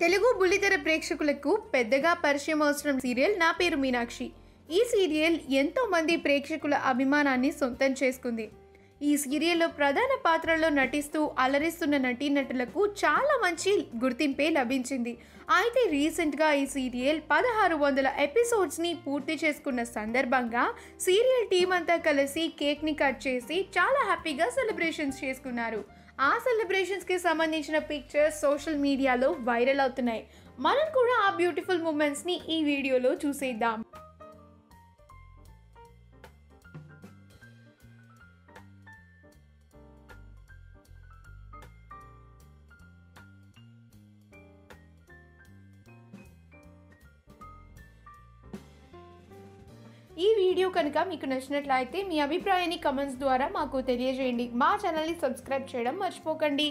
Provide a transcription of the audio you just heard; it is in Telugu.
తెలుగు బుల్లితెర ప్రేక్షకులకు పెద్దగా పరిచయం అవసరం సీరియల్ నా పేరు మీనాక్షి. ఈ సీరియల్ ఎంతో మంది ప్రేక్షకుల అభిమానాన్ని సొంతం చేసుకుంది. ఈ సీరియల్లో ప్రధాన పాత్రల్లో నటిస్తూ అలరిస్తున్న నటీనటులకు చాలా మంచి గుర్తింపే లభించింది. అయితే రీసెంట్గా ఈ సీరియల్ 1600 ఎపిసోడ్స్ని పూర్తి చేసుకున్న సందర్భంగా సీరియల్ టీం అంతా కలిసి కేక్ని కట్ చేసి చాలా హ్యాపీగా సెలబ్రేషన్స్ చేసుకున్నారు. ఆ సెలబ్రేషన్స్కి సంబంధించిన పిక్చర్స్ సోషల్ మీడియాలో వైరల్ అవుతున్నాయి. మనం కూడా ఆ బ్యూటిఫుల్ మూమెంట్స్ని ఈ వీడియోలో చూసేద్దాం. ఈ వీడియో కనుక మీకు నచ్చినట్లయితే మీ అభిప్రాయాన్ని కమెంట్స్ ద్వారా మాకు తెలియజేయండి. మా ఛానల్ని సబ్స్క్రైబ్ చేయడం మర్చిపోకండి.